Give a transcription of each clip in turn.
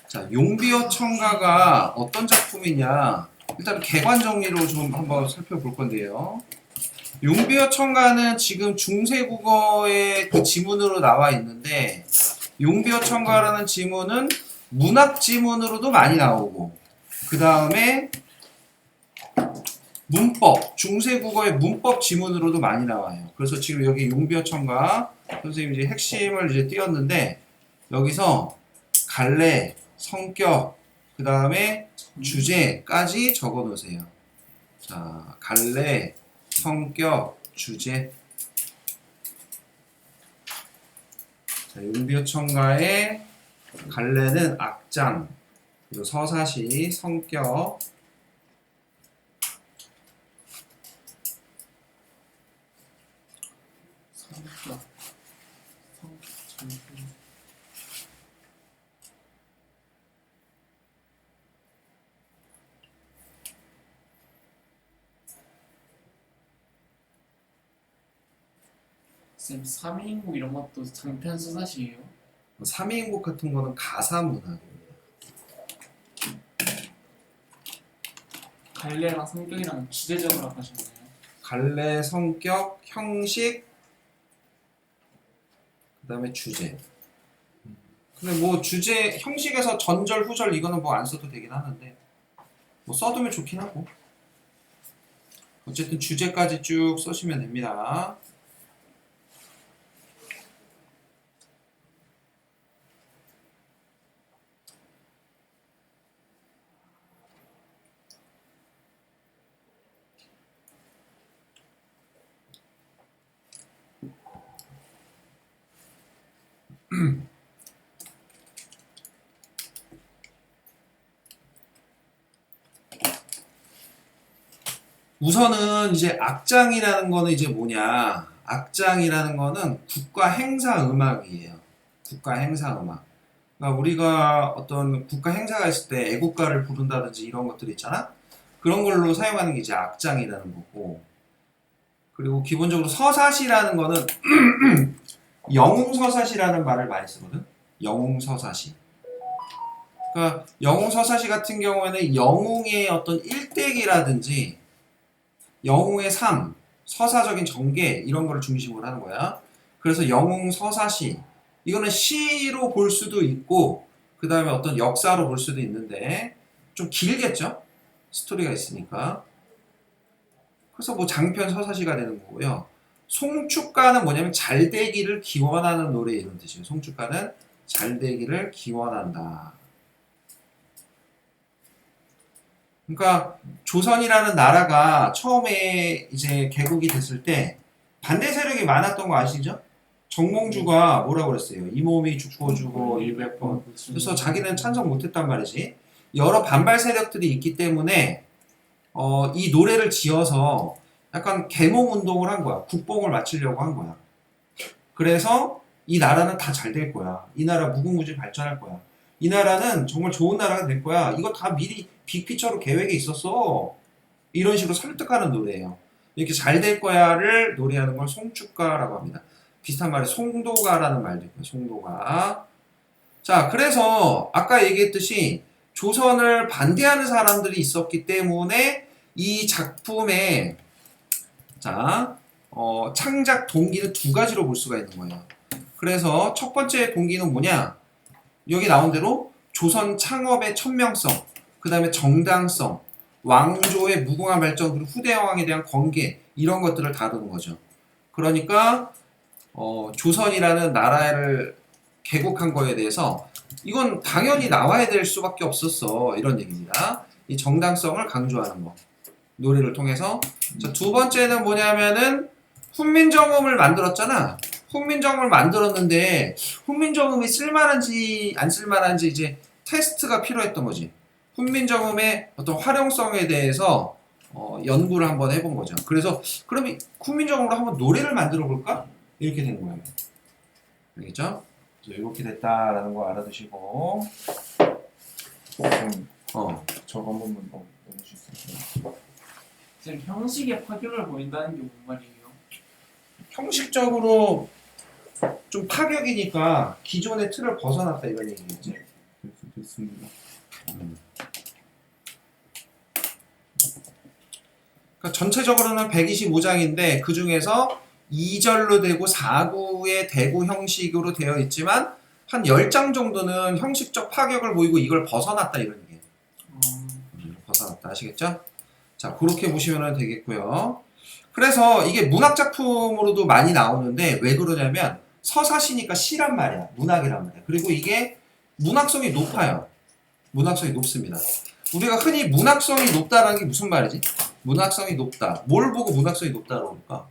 자, 용비어 청가가 어떤 작품이냐? 일단 개관 정리로 좀 한번 살펴볼 건데요. 용비어 청가는 지금 중세국어의 그 지문으로 나와 있는데, 용비어 청가라는 지문은 문학 지문으로도 많이 나오고, 그 다음에 문법, 중세국어의 문법 지문으로도 많이 나와요. 그래서 지금 여기 용비어 청가 선생님이 이제 핵심을 이제 띄웠는데, 여기서 갈래, 성격, 그 다음에 주제까지 적어 놓으세요. 자, 갈래, 성격, 주제. 자, 용비어 청가의 갈래는 악장, 그리고 서사시, 성격, 쌤, 3인국 이런 것도 장편 서사시예요? 3인국 같은 거는 가사문학입니다. 갈래랑 성격이랑 주제적으로 하셨나요? 갈래, 성격, 형식, 그 다음에 주제. 근데 뭐 주제, 형식에서 전절, 후절 이거는 뭐 안 써도 되긴 하는데 뭐 써두면 좋긴 하고 어쨌든 주제까지 쭉 써시면 됩니다. 우선은 이제 악장이라는 거는 이제 뭐냐? 악장이라는 거는 국가 행사 음악이에요. 국가 행사 음악. 그러니까 우리가 어떤 국가 행사가 있을 때 애국가를 부른다든지 이런 것들 있잖아? 그런 걸로 사용하는 게 이제 악장이라는 거고. 그리고 기본적으로 서사시라는 거는 영웅서사시라는 말을 많이 쓰거든? 영웅서사시. 그러니까 영웅서사시 같은 경우에는 영웅의 어떤 일대기라든지 영웅의 삶, 서사적인 전개 이런 거를 중심으로 하는 거야. 그래서 영웅 서사시 이거는 시로 볼 수도 있고 그 다음에 어떤 역사로 볼 수도 있는데 좀 길겠죠? 스토리가 있으니까. 그래서 뭐 장편 서사시가 되는 거고요. 송축가는 뭐냐면 잘되기를 기원하는 노래 이런 뜻이에요. 송축가는 잘되기를 기원한다. 그러니까 조선이라는 나라가 처음에 이제 개국이 됐을 때 반대 세력이 많았던 거 아시죠? 정몽주가 뭐라고 그랬어요? 이 몸이 죽고 주고 100번. 그래서 자기는 찬성 못했단 말이지. 여러 반발 세력들이 있기 때문에 이 노래를 지어서 약간 계몽 운동을 한 거야. 국뽕을 맞추려고 한 거야. 그래서 이 나라는 다 잘 될 거야. 이 나라 무궁무진 발전할 거야. 이 나라는 정말 좋은 나라가 될 거야. 이거 다 미리 빅피처로 계획에 있었어. 이런 식으로 설득하는 노래예요. 이렇게 잘 될 거야를 노래하는 걸 송축가라고 합니다. 비슷한 말이 송도가라는 말도 있고요. 송도가. 자, 그래서 아까 얘기했듯이 조선을 반대하는 사람들이 있었기 때문에 이 작품의 자, 창작 동기는 두 가지로 볼 수가 있는 거예요. 그래서 첫 번째 동기는 뭐냐? 여기 나온 대로 조선 창업의 천명성, 그 다음에 정당성, 왕조의 무궁한 발전, 그리고 후대 왕에 대한 권계 이런 것들을 다루는 거죠. 그러니까 조선이라는 나라를 개국한 거에 대해서 이건 당연히 나와야 될 수밖에 없었어 이런 얘기입니다. 이 정당성을 강조하는 거 노래를 통해서. 자, 두 번째는 뭐냐면은 훈민정음을 만들었잖아. 훈민정음을 만들었는데 훈민정음이 쓸만한지 안 쓸만한지 이제 테스트가 필요했던 거지. 훈민정음의 어떤 활용성에 대해서 연구를 한번 해본 거죠. 그래서 그럼 훈민정음으로 한번 노래를 만들어 볼까? 이렇게 된 거예요. 알겠죠? 이렇게 됐다라는 거 알아두시고 저거 한 번만 더 넣어줄 수 있어요? 쌤, 형식에 파격을 보인다는 게 뭔 말이에요? 형식적으로 좀 파격이니까 기존의 틀을 벗어났다 이런 얘기겠지. 됐어. 없습니다. 그러니까 전체적으로는 125장인데 그 중에서 2절로 되고 4구의 대구 형식으로 되어 있지만 한 10장 정도는 형식적 파격을 보이고 이걸 벗어났다 이런 얘기예요. 벗어났다 아시겠죠? 자, 그렇게 보시면 되겠고요. 그래서 이게 문학 작품으로도 많이 나오는데 왜 그러냐면 서사시니까 시란 말이야. 문학이란 말이야. 그리고 이게 문학성이 높아요. 문학성이 높습니다. 우리가 흔히 문학성이 높다라는 게 무슨 말이지? 문학성이 높다. 뭘 보고 문학성이 높다고 그럴까?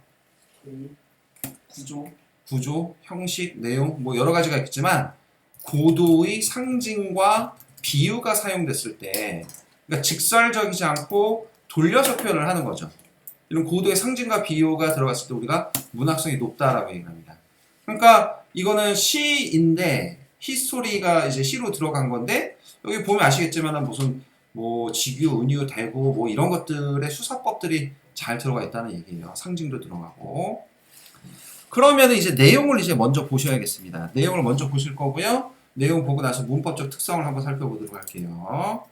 구조. 구조, 형식, 내용 뭐 여러 가지가 있겠지만 고도의 상징과 비유가 사용됐을 때 그러니까 직설적이지 않고 돌려서 표현을 하는 거죠. 이런 고도의 상징과 비유가 들어갔을 때 우리가 문학성이 높다라고 얘기합니다. 그러니까 이거는 시인데 히스토리가 이제 시로 들어간 건데 여기 보면 아시겠지만 무슨 뭐 직유, 은유, 대구 뭐 이런 것들의 수사법들이 잘 들어가 있다는 얘기예요. 상징도 들어가고. 그러면 이제 내용을 이제 먼저 보셔야겠습니다. 내용을 먼저 보실 거고요. 내용 보고 나서 문법적 특성을 한번 살펴보도록 할게요.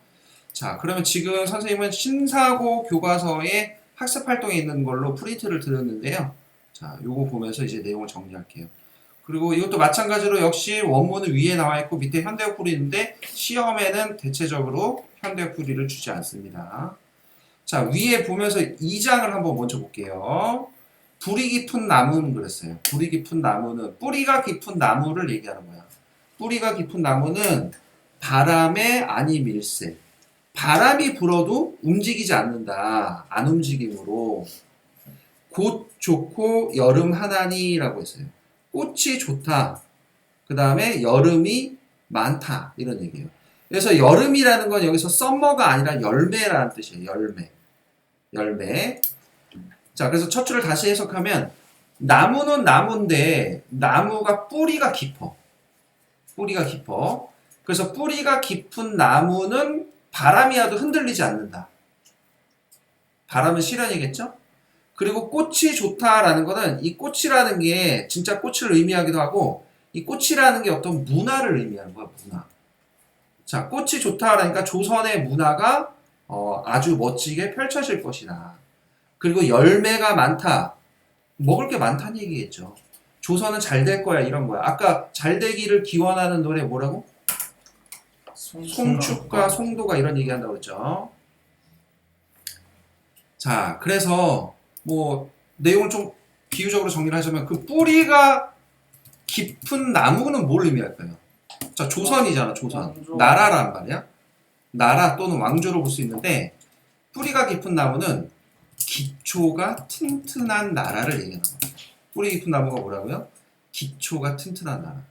자, 그러면 지금 선생님은 신사고 교과서에 학습 활동에 있는 걸로 프린트를 드렸는데요. 자, 요거 보면서 이제 내용을 정리할게요. 그리고 이것도 마찬가지로 역시 원문은 위에 나와 있고 밑에 현대어 풀이 있는데 시험에는 대체적으로 현대어 풀이를 주지 않습니다. 자, 위에 보면서 2장을 한번 먼저 볼게요. 뿌리 깊은 나무는 그랬어요. 뿌리 깊은 나무는 뿌리가 깊은 나무를 얘기하는 거야. 뿌리가 깊은 나무는 바람에 아니 밀새. 바람이 불어도 움직이지 않는다. 안 움직임으로. 곧 좋고 여름 하나니라고 했어요. 꽃이 좋다. 그 다음에 여름이 많다. 이런 얘기예요. 그래서 여름이라는 건 여기서 썸머가 아니라 열매라는 뜻이에요. 열매. 열매. 자, 그래서 첫 줄을 다시 해석하면 나무는 나무인데 나무가 뿌리가 깊어. 뿌리가 깊어. 그래서 뿌리가 깊은 나무는 바람이 와도 흔들리지 않는다. 바람은 실현이겠죠? 그리고 꽃이 좋다라는 거는 이 꽃이라는 게 진짜 꽃을 의미하기도 하고 이 꽃이라는 게 어떤 문화를 의미하는 거야. 문화. 자, 꽃이 좋다라니까 조선의 문화가 아주 멋지게 펼쳐질 것이다. 그리고 열매가 많다. 먹을 게 많다는 얘기겠죠. 조선은 잘 될 거야 이런 거야. 아까 잘 되기를 기원하는 노래 뭐라고? 송축과 송도가 이런 얘기 한다고 했죠. 자, 그래서 뭐 내용을 좀 비유적으로 정리를 하자면 그 뿌리가 깊은 나무는 뭘 의미할까요? 자, 조선이잖아. 조선. 왕조. 나라란 말이야. 나라 또는 왕조로 볼 수 있는데 뿌리가 깊은 나무는 기초가 튼튼한 나라를 얘기하는 거예요. 뿌리 깊은 나무가 뭐라고요? 기초가 튼튼한 나라.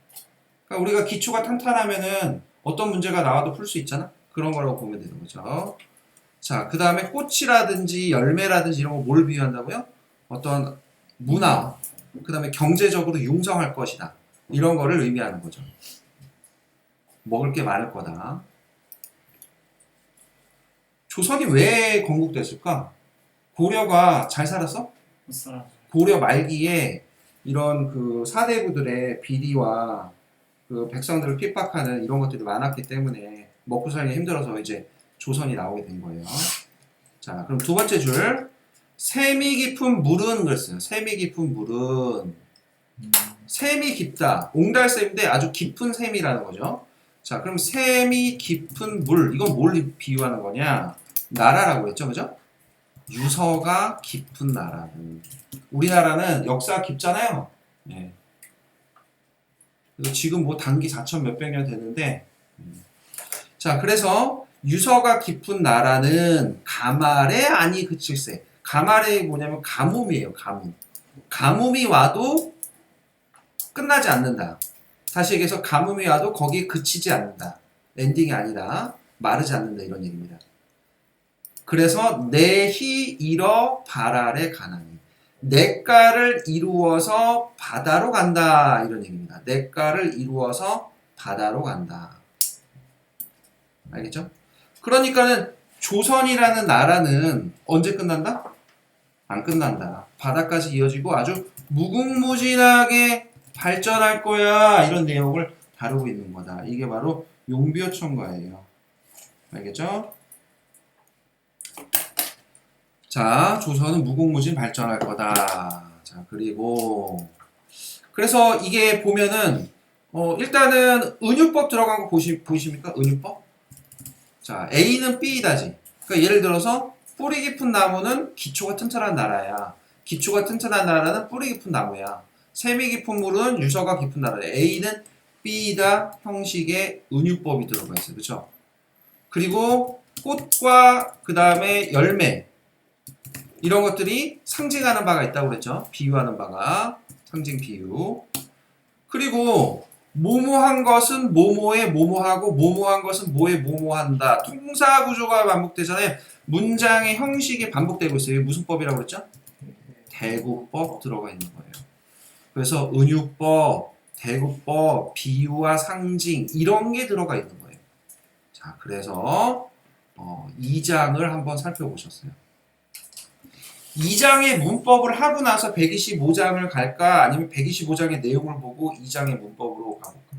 그러니까 우리가 기초가 탄탄하면은 어떤 문제가 나와도 풀 수 있잖아? 그런 거라고 보면 되는 거죠. 자, 그 다음에 꽃이라든지 열매라든지 이런 거 뭘 비유한다고요? 어떤 문화, 그 다음에 경제적으로 융성할 것이다. 이런 거를 의미하는 거죠. 먹을 게 많을 거다. 조선이 왜 건국됐을까? 고려가 잘 살았어? 고려 말기에 이런 그 사대부들의 비리와 그 백성들을 핍박하는 이런 것들이 많았기 때문에 먹고 살기 힘들어서 이제 조선이 나오게 된 거예요. 자, 그럼 두 번째 줄. 샘이 깊은 물은 그랬어요. 샘이 깊은 물은. 샘이 깊다. 옹달샘인데 아주 깊은 샘이라는 거죠. 자, 그럼 샘이 깊은 물. 이건 뭘 비유하는 거냐? 나라라고 했죠. 그죠? 유서가 깊은 나라는. 우리나라는 역사가 깊잖아요. 예. 그래서 지금 뭐 단기 4천 몇백 년 되는데 자, 그래서 유서가 깊은 나라는 가말에 아니 그칠세. 가말에 뭐냐면 가뭄이에요. 가뭄. 가뭄이 와도 끝나지 않는다. 다시 얘기해서 가뭄이 와도 거기에 그치지 않는다. 엔딩이 아니라 마르지 않는다 이런 얘기입니다. 그래서 내히 이러 발아래 가나니. 냇가를 이루어서 바다로 간다 이런 얘기입니다. 냇가를 이루어서 바다로 간다. 알겠죠? 그러니까는 조선이라는 나라는 언제 끝난다? 안 끝난다. 바다까지 이어지고 아주 무궁무진하게 발전할 거야. 이런 내용을 다루고 있는 거다. 이게 바로 용비어 첨가예요. 알겠죠? 자, 조선은 무궁무진 발전할 거다. 자, 그리고 그래서 이게 보면은 일단은 은유법 들어간 거 보이십니까? 은유법? 자, A는 B이다지. 그러니까 예를 들어서 뿌리 깊은 나무는 기초가 튼튼한 나라야. 기초가 튼튼한 나라는 뿌리 깊은 나무야. 샘이 깊은 물은 유서가 깊은 나라야. A는 B이다 형식의 은유법이 들어가 있어요. 그렇죠? 그리고 꽃과 그 다음에 열매 이런 것들이 상징하는 바가 있다고 그랬죠. 비유하는 바가 상징 비유. 그리고 뭐뭐한 것은 뭐뭐에 뭐뭐하고 뭐뭐한 것은 뭐에 뭐뭐한다. 통사 구조가 반복되잖아요. 문장의 형식이 반복되고 있어요. 이게 무슨 법이라고 그랬죠? 대구법 들어가 있는 거예요. 그래서 은유법, 대구법, 비유와 상징 이런 게 들어가 있는 거예요. 자, 그래서 2장을 한번 살펴보셨어요. 2장의 문법을 하고 나서 125장을 갈까? 아니면 125장의 내용을 보고 2장의 문법으로 가볼까?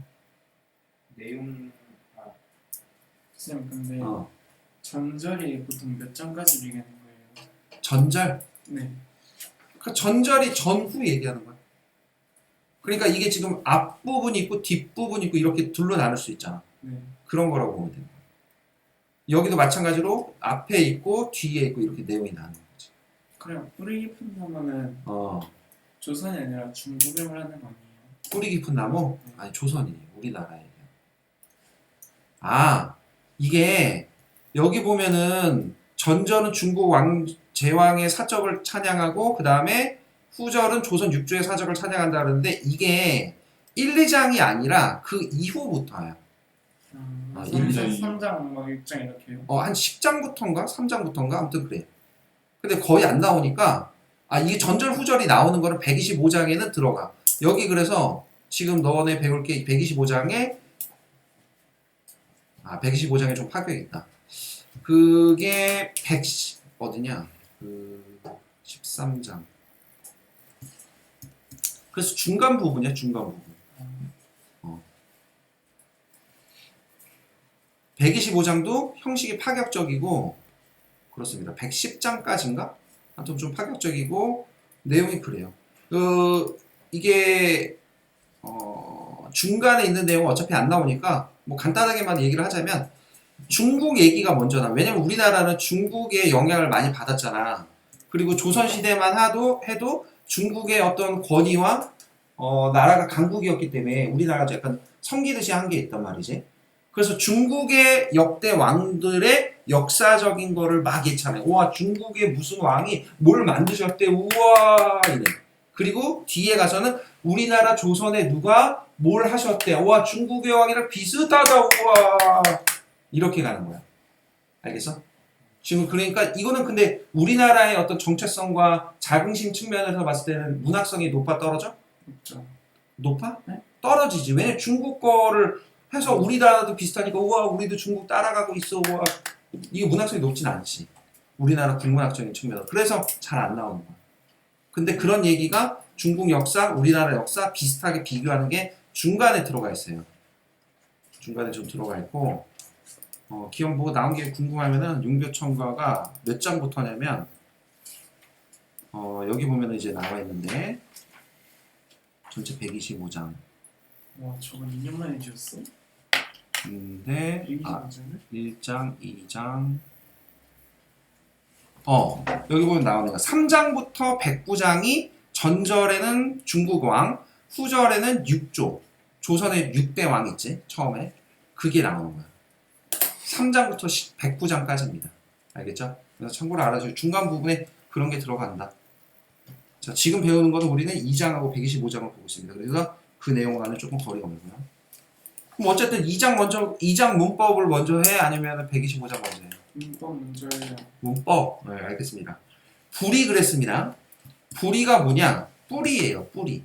내용 쌤 근데 어. 전절이 보통 몇 장까지 얘기하는 거예요? 전절? 네. 그 전절이 전후 얘기하는 거야. 그러니까 이게 지금 앞부분이 있고 뒷부분이 있고 이렇게 둘로 나눌 수 있잖아. 네. 그런 거라고 보면 돼요. 여기도 마찬가지로 앞에 있고 뒤에 있고 이렇게 내용이 나누는 거지. 그냥 뿌리 깊은 나무는 조선이 아니라 중국을 말하는 거 아니에요? 뿌리 깊은 나무? 아니 조선이에요. 우리나라예요. 아, 이게 여기 보면은 전절은 중국 제왕의 사적을 찬양하고 그 다음에 후절은 조선 육조의 사적을 찬양한다 그러는데 이게 1, 2장이 아니라 그 이후부터야. 1, 2장. 3장, 막 6장 이렇게요? 한 10장부터인가? 3장부터인가? 아무튼 그래. 근데 거의 안 나오니까 이게 전절 후절이 나오는 거는 125장에는 들어가. 여기 그래서 지금 너네 배울 게 125장에 125장에 좀 파격이 있다. 그게 110 어디냐? 13장. 그래서 중간 부분이야, 중간 부분. 125장도 형식이 파격적이고 그렇습니다. 110장까지인가? 아무튼 좀 파격적이고 내용이 그래요. 이게 중간에 있는 내용은 어차피 안 나오니까 뭐 간단하게만 얘기를 하자면 중국 얘기가 먼저 나. 왜냐면 우리나라는 중국의 영향을 많이 받았잖아. 그리고 조선시대만 해도 중국의 어떤 권위와 나라가 강국이었기 때문에 우리나라가 약간 섬기듯이 한 게 있단 말이지. 그래서 중국의 역대 왕들의 역사적인 거를 막 예찬해. 우와, 중국의 무슨 왕이 뭘 만드셨대. 우와, 이래. 그리고 뒤에 가서는 우리나라 조선에 누가 뭘 하셨대. 우와, 중국의 왕이랑 비슷하다. 우와. 이렇게 가는 거야. 알겠어? 지금 그러니까 이거는 근데 우리나라의 어떤 정체성과 자긍심 측면에서 봤을 때는 문학성이 높아 떨어져? 그렇죠. 높아? 네? 떨어지지. 왜냐면 중국 거를 해서 우리나라도 비슷하니까 우와 우리도 중국 따라가고 있어. 우와. 이게 문학성이 높진 않지. 우리나라 국문학적인 측면으로. 그래서 잘 안 나오는 거야. 근데 그런 얘기가 중국 역사, 우리나라 역사 비슷하게 비교하는 게 중간에 들어가 있어요. 중간에 좀 들어가 있고 기억 보고 나온 게 궁금하면은 용교청가가 몇 장부터냐면 여기 보면은 이제 나와 있는데 전체 125장. 와, 저건 2년 만에 지었어? 근데 125장을? 1장, 2장 여기 보면 나오는 거 3장부터 109장이 전절에는 중국왕, 후절에는 육조, 조선의 6대 왕 있지 처음에 그게 나오는 거야. 3장부터 109장까지입니다. 알겠죠? 그래서 참고로 알아주세요. 중간 부분에 그런 게 들어간다. 자, 지금 배우는 거는 우리는 2장하고 125장을 보고 있습니다. 그래서 그 내용과는 조금 거리가 멀고요. 그럼 어쨌든 2장 문법을 먼저 해? 아니면 125장 먼저 해? 문법 먼저 해요. 문법. 네, 알겠습니다. 불이 그랬습니다. 불이가 뭐냐? 뿌리예요, 뿌리.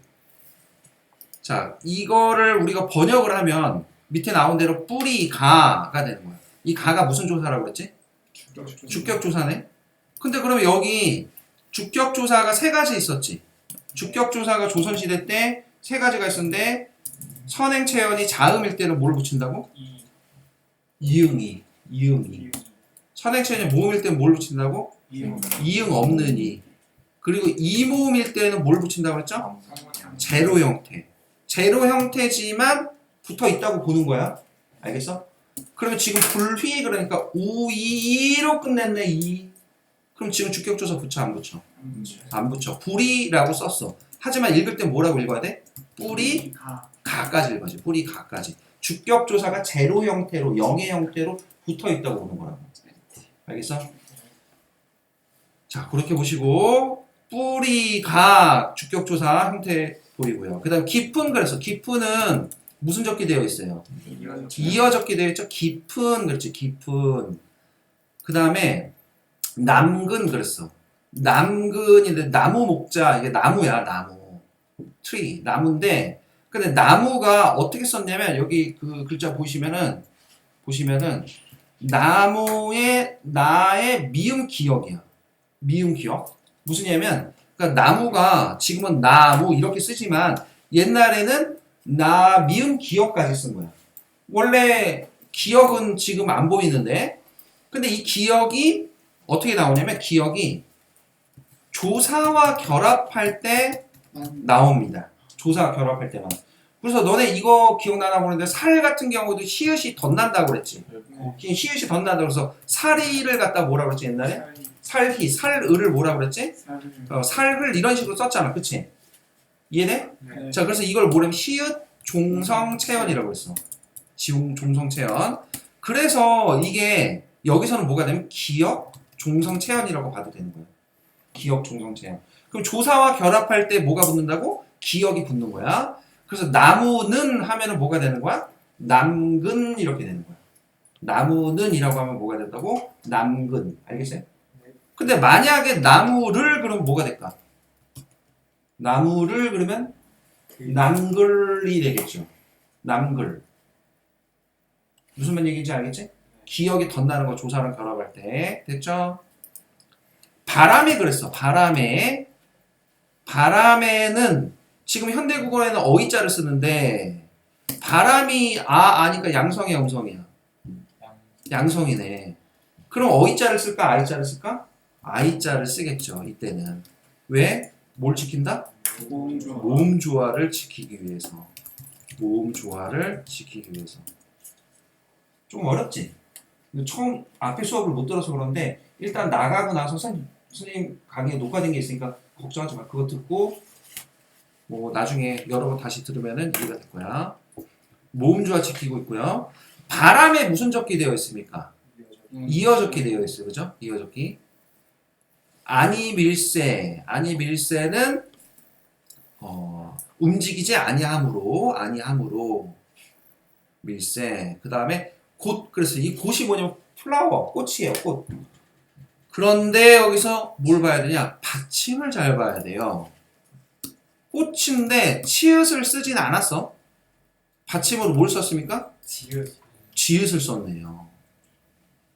자, 이거를 우리가 번역을 하면 밑에 나온 대로 뿌리가가 되는 거야. 이 가가 무슨 조사라고 그랬지? 주격조사네. 근데 그러면 여기 주격조사가 세 가지 있었지. 주격조사가 조선시대 때 세 가지가 있었는데 선행체연이 자음일 때는 뭘 붙인다고? 이응이. 선행체는 모음일 때는 뭘 붙인다고? 이응 없는 이. 그리고 이모음일 때는 뭘 붙인다고 그랬죠? 제로 형태. 제로 형태지만 붙어 있다고 보는 거야. 알겠어? 그러면 지금 불휘 그러니까 우이로 끝냈네 이. 그럼 지금 주격조사 붙여 안 붙여? 안 붙여. 불이라고 썼어. 하지만 읽을 때 뭐라고 읽어야 돼? 뿌리 가까지 읽어야지. 뿌리 가까지. 주격조사가 제로 형태로 영의 형태로 붙어 있다고 보는 거라고. 알겠어? 자 그렇게 보시고 뿌리 가 주격조사 형태 보이고요. 그 다음 깊은 그래서 깊은은 무슨 적기 되어 있어요? 이어 적기 되어 있죠? 깊은 그렇지 깊은. 그 다음에 남근 그랬어. 남근인데 나무 목자 이게 나무야 나무. 트리 나무인데 근데 나무가 어떻게 썼냐면 여기 그 글자 보시면은 나무의 나의 미음 기억이야. 미음 기억. 무슨 얘기냐면 그러니까 나무가 지금은 나무 이렇게 쓰지만 옛날에는 나 미음 기억까지 쓴 거야. 원래 기억은 지금 안 보이는데 근데 이 기억이 어떻게 나오냐면 기억이 조사와 결합할 때 나옵니다. 조사와 결합할 때만. 그래서 너네 이거 기억나나 보는데 살 같은 경우도 시읒이 덧난다고 그랬지. 시읒이 덧난다고 그래서 사리를 갖다 뭐라 그랬지 옛날에? 살희, 살을을 뭐라 그랬지? 살을 이런 식으로 썼잖아. 그치? 이해돼? 네. 자 그래서 이걸 뭐냐면 시읒 종성체언이라고 했어. 종성체언. 그래서 이게 여기서는 뭐가 되면 기억 종성체언이라고 봐도 되는 거야. 기억 종성체언. 그럼 조사와 결합할 때 뭐가 붙는다고? 기억이 붙는 거야. 그래서 나무는 하면은 뭐가 되는 거야? 남근 이렇게 되는 거야. 나무는 이라고 하면 뭐가 된다고? 남근. 알겠어요? 근데 만약에 나무를 그러면 뭐가 될까? 나무를 그러면 남글이 되겠죠. 남글. 무슨 얘기인지 알겠지? 기억이 덧나는 거 조사랑 결합할 때. 됐죠? 바람에 그랬어. 바람에는 지금 현대국어에는 어이자를 쓰는데 바람이 아니까 양성이야 음성이야? 양성이네. 그럼 어이자를 쓸까 아이자를 쓸까? 아이자를 쓰겠죠. 이때는. 왜? 뭘 지킨다? 모음 조화를 지키기 위해서. 모음 조화를 지키기 위해서. 좀 어렵지? 처음 앞에 수업을 못 들어서 그런데 일단 나가고 나서 선생님 강의에 녹화된 게 있으니까 걱정하지 마. 그거 듣고 뭐 나중에 여러 번 다시 들으면은 이해가 될 거야. 모음 조화 지키고 있고요. 바람에 무슨 적기 되어 있습니까? 이어 적기 되어 있어요. 그죠? 이어 적기. 아니 밀세는 움직이지 아니함으로 밀세. 그 다음에 곧 그래서 이 곧이 뭐냐면 플라워 꽃이에요. 꽃. 그런데 여기서 뭘 봐야 되냐? 받침을 잘 봐야 돼요. 꽃인데 치읓을 쓰진 않았어. 받침으로 뭘 썼습니까? 지읒을 썼네요.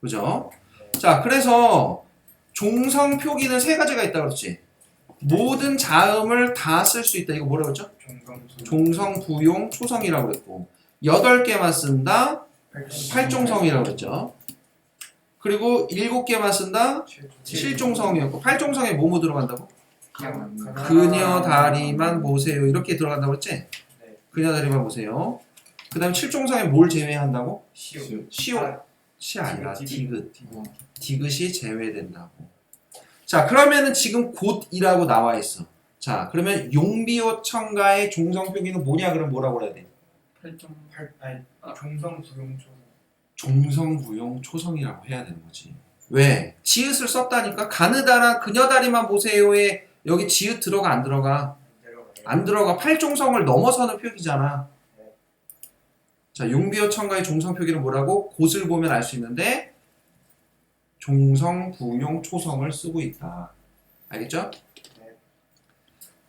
그죠? 자, 그래서 종성 표기는 세 가지가 있다고 그랬지. 모든 자음을 다 쓸 수 있다. 이거 뭐라고 했죠? 종성, 부용, 초성이라고 그랬고 8개만 쓴다. 팔종성이라고 그랬죠. 그리고 7개만 쓴다. 7종성이었고 8종성에 뭐뭐 들어간다고? 그녀 다리만 보세요. 이렇게 들어간다고 그랬지? 그녀 다리만 보세요. 그 다음에 7종성에 뭘 제외한다고? 시 아니라 디귿. 디귿이 제외된다고. 자, 그러면은 지금 곧이라고 나와 있어. 자, 그러면 용비어 첨가의 종성 표기는 뭐냐? 그럼 뭐라고 그래야 돼? 종성부용 초성이라고 해야 되는 거지. 왜? 지읒을 썼다니까. 가느다라 그녀 다리만 보세요에 여기 지읒 들어가 안 들어가? 안 들어가. 팔종성을 넘어서는 표기잖아. 자, 용비어 첨가의 종성 표기는 뭐라고? 곧을 보면 알 수 있는데 종성, 부용, 초성을 쓰고 있다. 알겠죠?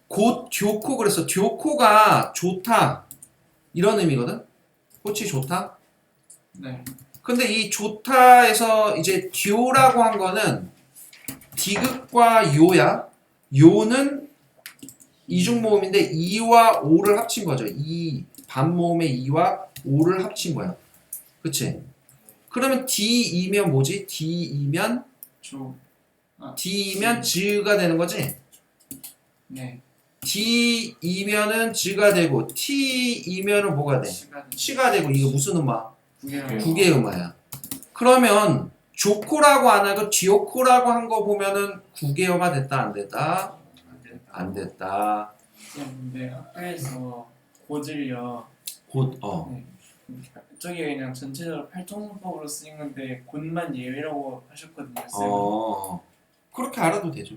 곧 듀코 그랬어. 듀코가 좋다 이런 의미거든. 꽃이 좋다. 네. 근데 이 좋다에서 이제 듀라고 한 거는 디귿과 요야. 요는 이중모음인데 이와 오를 합친 거죠. 이 반모음의 이와 오를 합친 거야. 그치? 그러면 D이면 뭐지? D이면 조. D이면 즈가 되는 거지? 네. D이면은 즈가 되고 T이면은 뭐가 돼? 시간. 시가 되고 이게 무슨 음화? 구개월. 국의 음화야. 그러면 조코라고 안 하고 지오코라고 한 거 보면은 국의어가 됐다 안 됐다? 안 됐다. 근데 학교에서 고질려. 곧 네. 저기 그냥 전체적으로 팔통문법으로 쓰인 건데 곧만 예외라고 하셨거든요. 쌤이. 그렇게 알아도 되죠.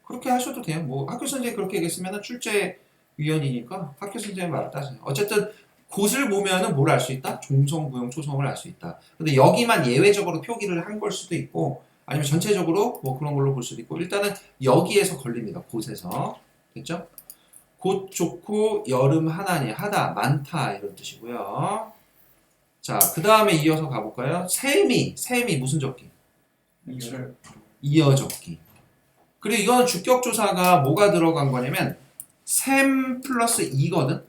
그렇게 하셔도 돼요. 뭐 학교 선생님이 그렇게 얘기했으면 출제위원이니까 학교 선생님 말 따져요. 어쨌든 곳을 보면은 뭘 알 수 있다? 종성, 부용, 초성을 알 수 있다. 근데 여기만 예외적으로 표기를 한 걸 수도 있고 아니면 전체적으로 뭐 그런 걸로 볼 수도 있고 일단은 여기에서 걸립니다. 곳에서. 됐죠? 곧 좋고 여름 하나니 하다 많다 이런 뜻이고요. 자, 그 다음에 이어서 가볼까요? 셈이 무슨 적기? 이출. 이어 적기. 그리고 이거는 주격조사가 뭐가 들어간 거냐면 셈 플러스 이거든.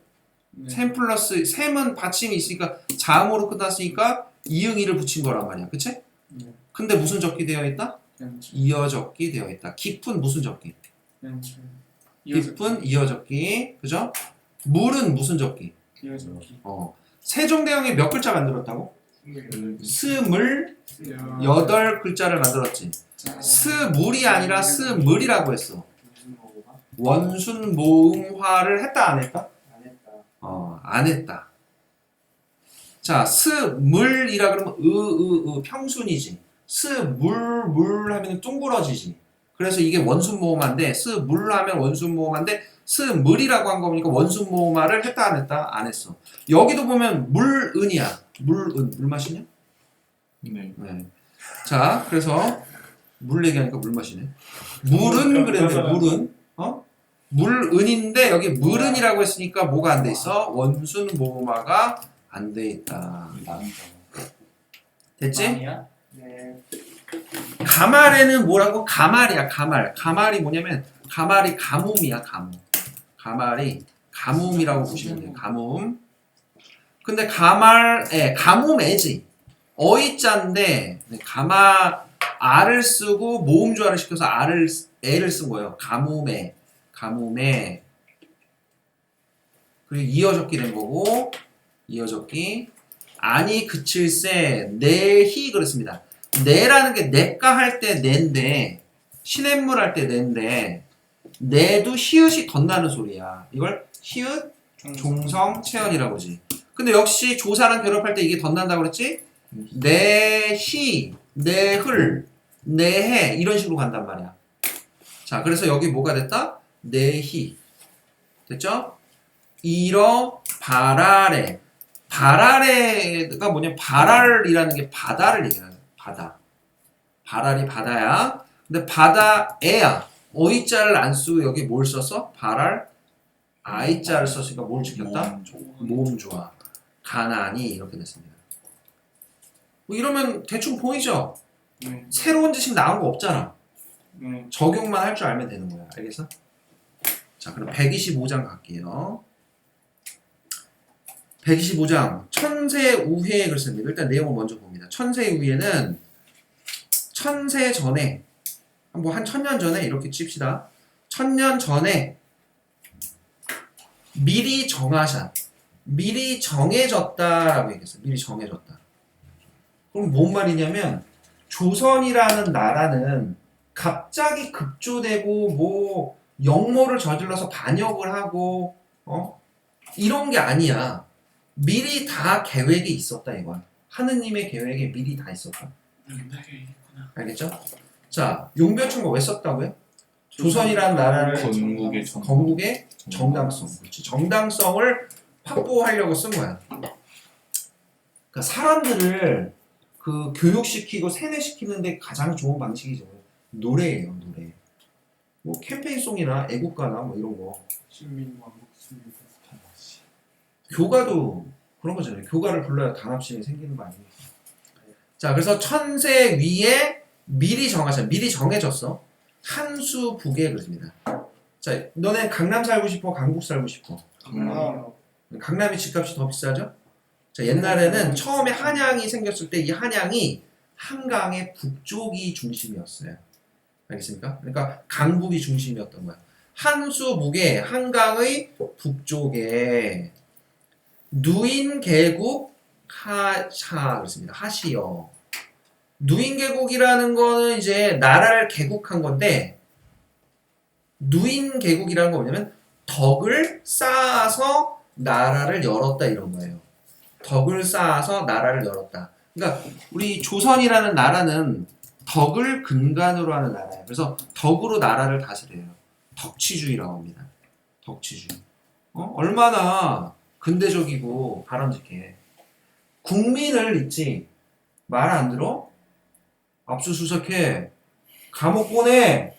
네. 셈 플러스 셈은 받침이 있으니까 자음으로 끝났으니까 이응이를 붙인 거란 말이야. 그치? 네. 근데 무슨 적기 되어 있다? 연출. 이어 적기 되어 있다. 깊은 무슨 적기? 연출. 깊은 이어 적기. 그죠? 물은 무슨 적기? 이어적기. 세종대왕이 몇 글자 만들었다고? 스물 여덟 글자를 만들었지. 스물이 아니라 스물이라고 했어. 원순모음화를 했다 안 했다? 안 했다. 자, 스물이라 그러면 평순이지. 스물 하면 둥그러지지. 그래서 이게 원순모음화인데 스물 하면 원순모음화인데 스물이라고 한 거니까 원순모음화를 했다 안 했다? 안 했어. 여기도 보면 물은이야. 물은 물 마시냐? 네. 네. 자, 그래서 물 얘기하니까 물 마시네. 물은 그랬는데 물은 물은인데 여기 물은이라고 했으니까 뭐가 안 돼 있어? 원순 모음화가 안 돼 있다. 됐지? 아니야? 네. 가말에는 뭐라고? 가말이야. 가말이 뭐냐면 가말이 가뭄이야. 가말이 가뭄이라고 보시면 돼요. 가뭄. 근데 가뭄애지. 어이자인데 알을 쓰고 모음조화를 시켜서 애를 쓴 거예요. 가뭄애. 그리고 이어적기 된 거고 이어적기 아니 그칠세 내히 그렇습니다. 내라는 게 내가 할 때 내인데 시냇물 할 때 내인데 내도 히읗이 덧나는 소리야. 이걸 히읗 종성 체언이라고 하지. 근데 역시 조사랑 결합할 때 이게 덧난다고 그랬지? 내히, 내흘, 내해 이런 식으로 간단 말이야. 자, 그래서 여기 뭐가 됐다? 내히. 됐죠? 이러 바라래. 바라래가 뭐냐? 바랄이라는 게 바다를 얘기하는 거야. 바다. 바랄이 바다야. 근데 바다애야. 어이자를 안 쓰고 여기 뭘 썼어? 바랄 아이자를 썼으니까 뭘 지켰다? 모음 좋아. 가난이 이렇게 됐습니다. 뭐 이러면 대충 보이죠? 네. 새로운 지식 나온 거 없잖아. 네. 적용만 할 줄 알면 되는 거야. 알겠어? 자, 그럼 125장 갈게요. 125장 천세우회에 글씁니다. 일단 내용을 먼저 봅니다. 천세우회는 천세 전에 뭐 한 1000년 전에 이렇게 칩시다. 1000년 전에 미리 정해졌다라고 얘기했어요. 미리 정해졌다. 그럼 뭔 말이냐면 조선이라는 나라는 갑자기 급조되고 뭐 역모를 저질러서 반역을 하고 이런 게 아니야. 미리 다 계획이 있었다 이거야. 하느님의 계획에 미리 다 있었다. 있구나. 알겠죠? 자, 용변충거 왜 썼다고요? 조선이라는 나라를 건국의 정당성. 그렇지. 정당성을 확보하려고 쓴 거야. 그러니까 사람들을 그 교육시키고 세뇌시키는데 가장 좋은 방식이죠. 노래예요, 노래. 뭐 캠페인송이나 애국가나 뭐 이런 거. 교가도 그런 거잖아요. 교가를 불러야 단합심이 생기는 거 아닙니까? 자, 그래서 천세 위에 미리 정해졌어. 한수 북에 그렇습니다. 자, 너네 강남 살고 싶어? 강북 살고 싶어? 강남이 집값이 더 비싸죠? 자, 옛날에는 처음에 한양이 생겼을 때 이 한양이 한강의 북쪽이 중심이었어요. 알겠습니까? 그러니까 강북이 중심이었던 거야. 한수목에 한강의 북쪽에 누인계국 하샤 그렇습니다. 하시여. 누인계국이라는 거는 이제 나라를 개국한 건데 누인계국이라는 건 뭐냐면 덕을 쌓아서 나라를 열었다 이런 거예요. 덕을 쌓아서 나라를 열었다. 그러니까 우리 조선이라는 나라는 덕을 근간으로 하는 나라예요. 그래서 덕으로 나라를 다스려요. 덕치주의라고 합니다. 덕치주의. 얼마나 근대적이고 바람직해. 국민을 있지 말 안 들어? 압수수색해. 감옥 보내.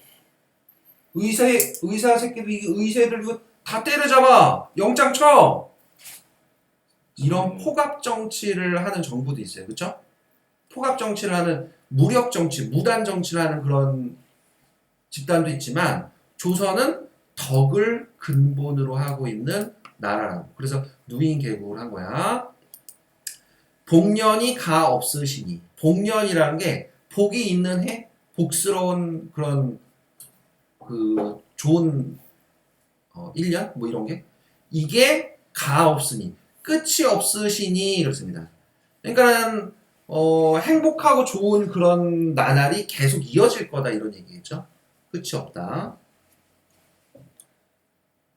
의사 새끼들 의사들 이거 다 때려잡아. 영장 쳐. 이런 포갑 정치를 하는 정부도 있어요. 그렇죠? 포갑 정치를 하는 무력 정치, 무단 정치를 하는 그런 집단도 있지만 조선은 덕을 근본으로 하고 있는 나라라고. 그래서 누인계국을 한 거야. 복년이 가 없으시니. 복년이라는 게 복이 있는 해, 복스러운 그런 그 좋은 1년 뭐 이런 게 이게 가 없으니 끝이 없으시니 이렇습니다. 그러니까는 행복하고 좋은 그런 나날이 계속 이어질 거다 이런 얘기겠죠. 끝이 없다.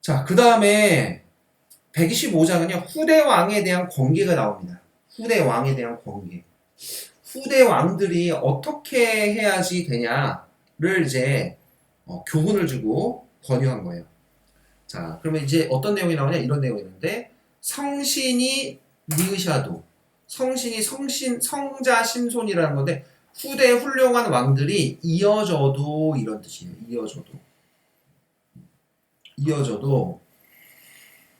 자, 그 다음에 125장은요 후대 왕에 대한 권계가 나옵니다. 후대 왕에 대한 권계. 후대 왕들이 어떻게 해야지 되냐를 이제 교훈을 주고 권유한 거예요. 자, 그러면 이제 어떤 내용이 나오냐 이런 내용이 있는데 성신이 니으샤도 성신이 성자 신손이라는 건데 후대 훌륭한 왕들이 이어져도 이런 뜻이에요. 이어져도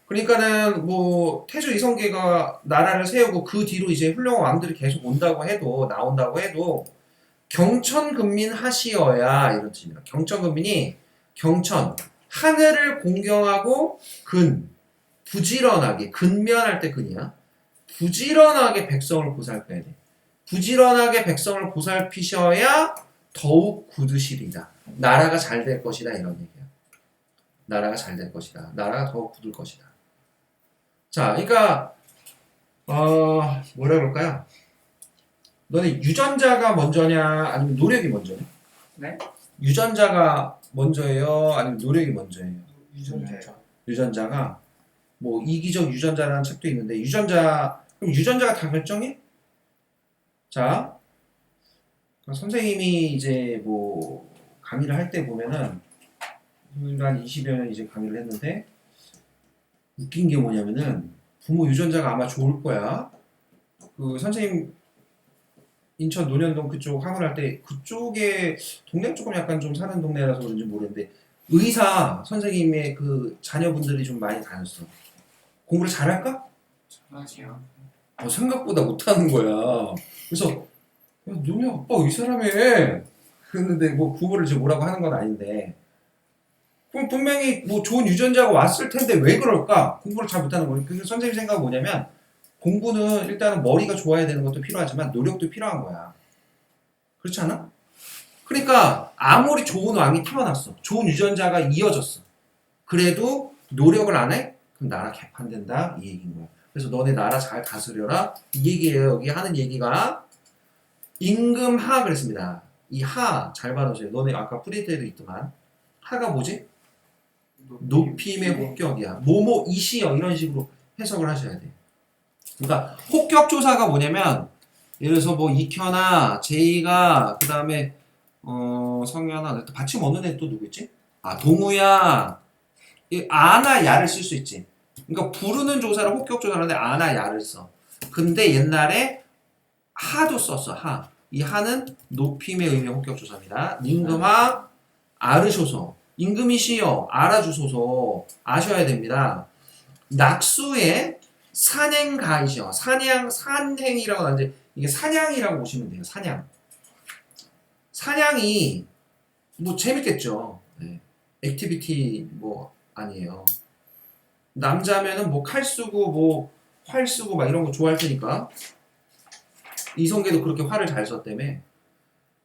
그러니까는 뭐 태조 이성계가 나라를 세우고 그 뒤로 이제 훌륭한 왕들이 계속 온다고 해도 나온다고 해도 경천근민 하시어야 이런 뜻입니다. 경천근민이 경천 하늘을 공경하고 부지런하게 근면할 때 근이야. 부지런하게 백성을 보살펴야 돼. 부지런하게 백성을 보살피셔야 더욱 굳으시리다. 나라가 잘 될 것이다 이런 얘기야. 나라가 잘 될 것이다. 나라가 더욱 굳을 것이다. 자, 그러니까 뭐라 그럴까요? 너네 유전자가 먼저냐 아니면 노력이 먼저냐? 네? 유전자가 먼저예요? 아니면 노력이 먼저예요? 유전자가 뭐 이기적 유전자라는 책도 있는데 그럼 유전자가 다 결정해? 자, 선생님이 이제 뭐 강의를 할 때 보면은 한 20여 년 이제 강의를 했는데 웃긴 게 뭐냐면은 부모 유전자가 아마 좋을 거야. 그 선생님 인천 논현동 그쪽 학원할 때 그쪽에 동네가 조금 약간 좀 사는 동네라서 그런지 모르겠는데 의사 선생님의 그 자녀분들이 좀 많이 다녔어. 공부를 잘할까? 잘하지요. 생각보다 못하는 거야. 그래서 야, 너네 아빠 의사라며. 그랬는데 뭐 부모를 이제 뭐라고 하는 건 아닌데 그럼 분명히 뭐 좋은 유전자가 왔을 텐데 왜 그럴까? 공부를 잘 못하는 거니까. 그래서 선생님 생각은 뭐냐면 공부는 일단은 머리가 좋아야 되는 것도 필요하지만 노력도 필요한 거야. 그렇지 않아? 그러니까 아무리 좋은 왕이 태어났어. 좋은 유전자가 이어졌어. 그래도 노력을 안 해? 그럼 나라 개판된다 이 얘기인 거야. 그래서 너네 나라 잘 다스려라 이 얘기예요. 여기 하는 얘기가 임금하 그랬습니다. 이 하 잘 받아주세요. 너네 아까 프리테도 있더만 하가 뭐지? 높임의 혹격이야. 뭐뭐 이시여 이런 식으로 해석을 하셔야 돼. 그러니까 혹격 조사가 뭐냐면 예를 들어서 뭐 익혀나 제이가 그 다음에 성현아 받침 없는 애 또 누구 있지? 동우야 아나 야를 쓸 수 있지. 그러니까 부르는 조사를 혹격 조사하는데 아나 야를 써. 근데 옛날에 하도 썼어. 하. 이 하는 높임의 의미의 혹격 조사입니다. 임금하 아르쇼서. 임금이시여 알아주소서 아셔야 됩니다. 낙수의 산행가이시여. 산행이라고 하는데 이게 사냥이라고 보시면 돼요. 사냥이 뭐 재밌겠죠. 네. 액티비티 뭐 아니에요. 남자면은 뭐 칼 쓰고 뭐 활 쓰고 막 이런 거 좋아할 테니까. 이성계도 그렇게 활을 잘 썼다며.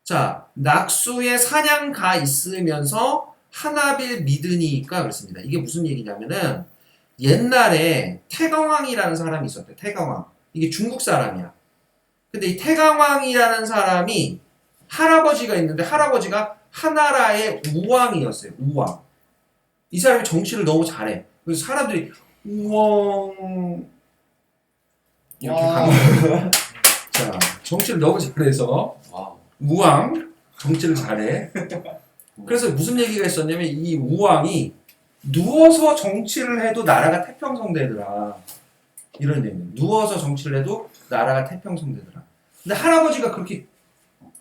자, 낙수에 사냥가 있으면서 하나빌 믿으니까 그렇습니다. 이게 무슨 얘기냐면은 옛날에 태강왕이라는 사람이 있었대. 태강왕. 이게 중국 사람이야. 근데 이 태강왕이라는 사람이 할아버지가 있는데 할아버지가 하나라의 우왕이었어요. 우왕. 이 사람이 정치를 너무 잘해. 그래서 사람들이 우왕 이렇게 가는 거예요. 자, 정치를 너무 잘해서 와우. 우왕 정치를 잘해. 그래서 무슨 얘기가 있었냐면 이 우왕이 누워서 정치를 해도 나라가 태평성되더라. 이런 얘기. 누워서 정치를 해도 나라가 태평성되더라. 근데 할아버지가 그렇게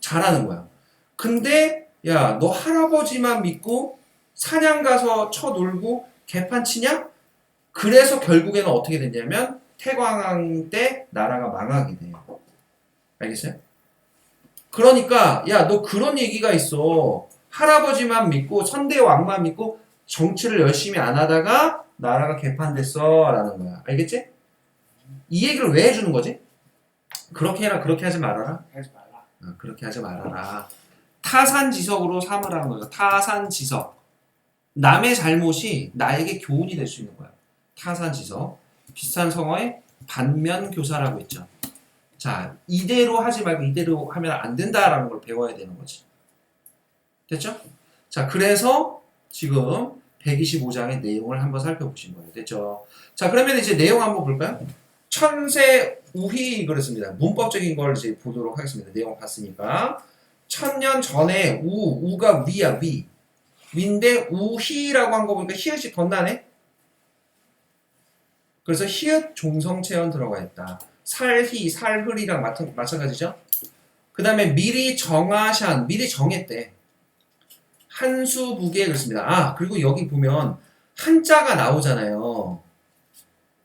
잘하는 거야. 근데 야, 너 할아버지만 믿고 사냥 가서 쳐놀고 개판 치냐? 그래서 결국에는 어떻게 됐냐면 태광왕 때 나라가 망하게 돼요. 알겠어요? 그러니까 야, 너 그런 얘기가 있어. 할아버지만 믿고 선대왕만 믿고 정치를 열심히 안 하다가 나라가 개판됐어 라는 거야. 알겠지? 이 얘기를 왜 해주는 거지? 그렇게 해라, 그렇게 하지 말아라. 하지 말라. 그렇게 하지 말아라. 타산지석으로 삼으라는 거죠. 타산지석. 남의 잘못이 나에게 교훈이 될 수 있는 거야. 타산지석. 비슷한 성어에 반면교사라고 있죠. 자, 이대로 하지 말고 이대로 하면 안 된다라는 걸 배워야 되는 거지. 됐죠? 자, 그래서 지금 125장의 내용을 한번 살펴보신 거예요. 됐죠? 자, 그러면 이제 내용 한번 볼까요? 천세 우희 그렇습니다. 문법적인 걸 이제 보도록 하겠습니다. 내용 봤으니까. 천년 전에 우가 위야, 위. 위인데 우희라고 한 거 보니까 히읗이 덧나네? 그래서 히읗 종성체언 들어가 있다. 살희, 살흘이랑 마찬가지죠? 그 다음에 미리 정하샨, 미리 정했대. 한수북에 그렇습니다. 아, 그리고 여기 보면 한자가 나오잖아요.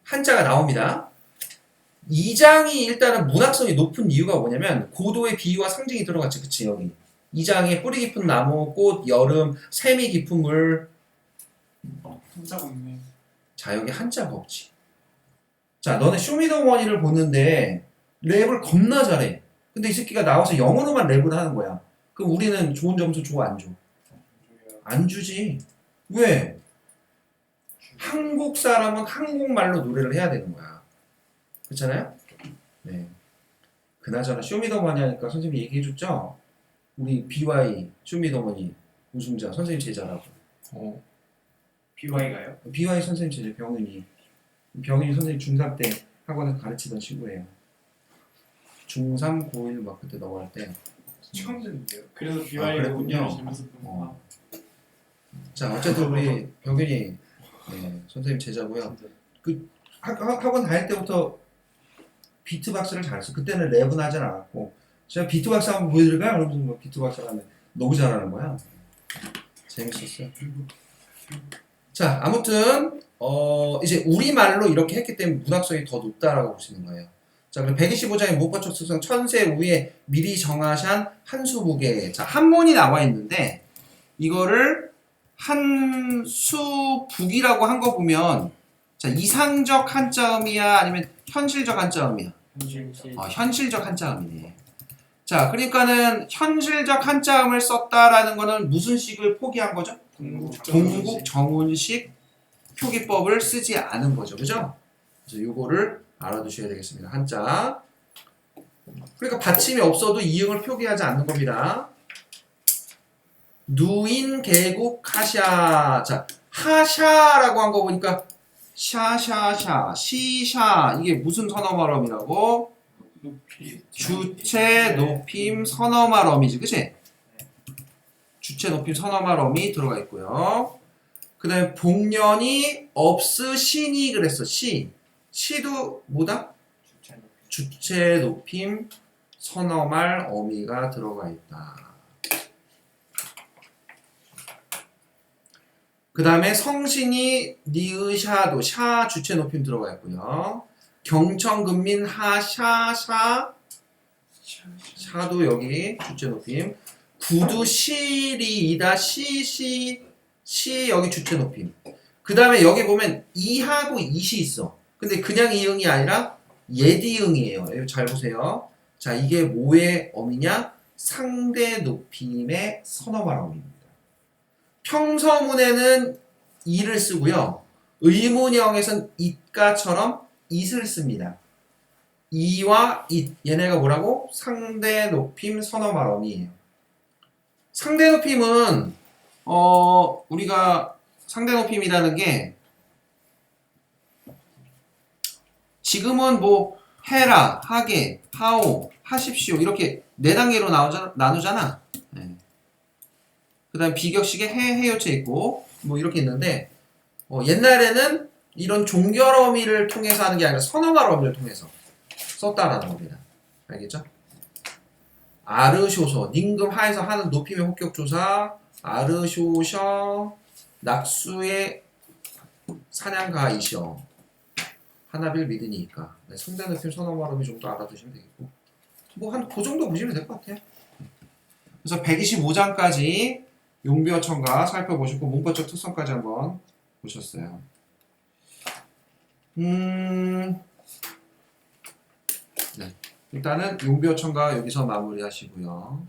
한자가 나옵니다. 이 장이 일단은 문학성이 높은 이유가 뭐냐면 고도의 비유와 상징이 들어갔지. 그치, 여기. 이 장에 뿌리 깊은 나무, 꽃, 여름, 샘이 깊은 물. 혼자가 있네. 자, 여기 한자가 없지. 자, 너네 쇼미더머니를 보는데 랩을 겁나 잘해. 근데 이 새끼가 나와서 영어로만 랩을 하는 거야. 그럼 우리는 좋은 점수 줘, 안 줘? 안 주지. 왜? 한국 사람은 한국말로 노래를 해야 되는 거야. 그렇잖아요? 네. 그나저나 쇼미더머니 하니까 선생님이 얘기해줬죠? 우리 BY 쇼미더머니 우승자 선생님 제자라고. BY가요? BY 선생님 제자 병윤이. 병윤이 선생님 중3 때 학원에서 가르치던 친구예요. 중3, 고1 막 그때 넘어갈 때. 처음 듣는데요. 그래서 BY가 그랬군요. 재밌었던 거. 자, 어쨌든 우리 병윤이 네, 선생님 제자고요. 그 학원 다닐 때부터 비트박스를 잘했어. 그때는 랩은 하진 않았고 제가 비트박스 한번 보여드릴까요? 그러면서 뭐 비트박스를 하면 너무 잘하는 거야. 재밌었어요. 자, 아무튼 이제 우리말로 이렇게 했기 때문에 문학성이 더 높다라고 보시는 거예요. 자, 그럼 125장의 문법적 특성 천세 우에 미리 정하샨 한수북에 자, 한문이 나와 있는데 이거를 한수북이라고 한 거 보면 자, 이상적 한자음이야 아니면 현실적 한자음이야? 현실적 한자음이네. 자, 그러니까는 현실적 한자음을 썼다라는 거는 무슨 식을 포기한 거죠? 동국 정운식 표기법을 쓰지 않은 거죠. 그죠? 그래서 요거를 알아두셔야 되겠습니다. 한자. 그러니까 받침이 없어도 이응을 표기하지 않는 겁니다. 누인 계곡 하샤. 자, 하샤라고 한 거 보니까 샤샤샤, 시샤 이게 무슨 선어말음이라고? 주체 높임 선어말음이지, 그치? 주체 높임 선어말음이 들어가 있고요. 그 다음에 복년이 없으시니 그랬어. 시도 뭐다? 주체 높임 선어말 어미가 들어가 있다. 그 다음에 성신이 니으샤도 샤 주체 높임 들어가 있고요. 경청근민 하샤샤 샤도 여기 주체 높임. 구두 시리이다 시 여기 주체 높임. 그 다음에 여기 보면 이하고 이시 있어. 근데 그냥 이응이 아니라 예디응이에요. 여기 잘 보세요. 자, 이게 뭐의 어미냐? 상대 높임의 선어말 어미입니다. 평서문에는 이를 쓰고요. 의문형에선 it가처럼 it을 씁니다. 이와 it 얘네가 뭐라고? 상대 높임 선어말 어미예요. 상대 높임은 우리가 상대 높임이라는 게 지금은 뭐 해라, 하게, 하오, 하십시오 이렇게 네 단계로 나누잖아. 네. 그 다음 비격식에 해요체 있고 뭐 이렇게 있는데 옛날에는 이런 종결 어미를 통해서 하는 게 아니라 선어말 어미를 통해서 썼다라는 겁니다. 알겠죠? 아르쇼서 닝금 하에서 하는 높임의 혹격조사 아르쇼셔 낙수의 사냥가이셔 하나빌 믿으니까 네, 상대 높임 선어말 어미 정도 알아두시면 되겠고 뭐 한 그 정도 보시면 될 것 같아요. 그래서 125장까지 용비어 첨가 살펴보시고 문법적 특성까지 한번 보셨어요. 네. 일단은 용비어 첨가 여기서 마무리하시고요.